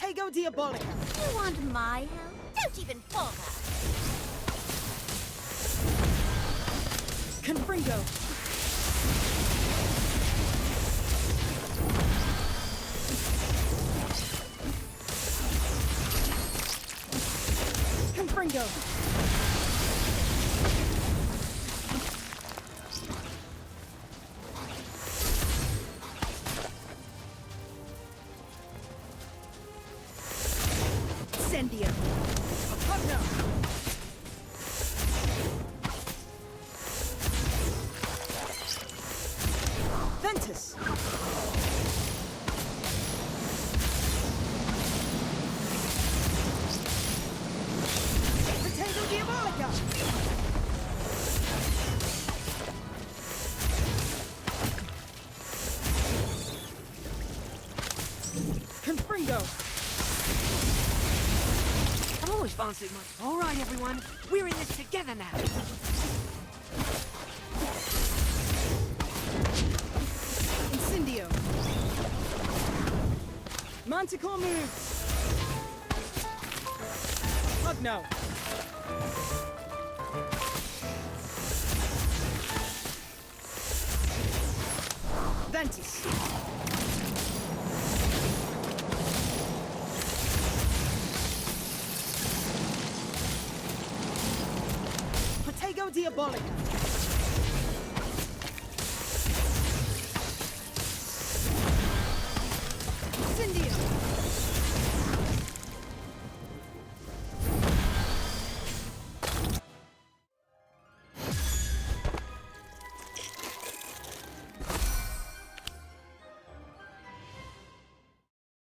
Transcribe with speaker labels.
Speaker 1: Protego Diabolica.
Speaker 2: You want my help? Don't even bother.
Speaker 1: Confringo. Confringo. Incendio. Pugno. Ventus. Potato Diabolica. Confringo.
Speaker 3: I've always fancied my... All right, everyone. We're in this together now.
Speaker 1: Incendio. Manticore moves. Pugno. Ventus. Protego Diabolica.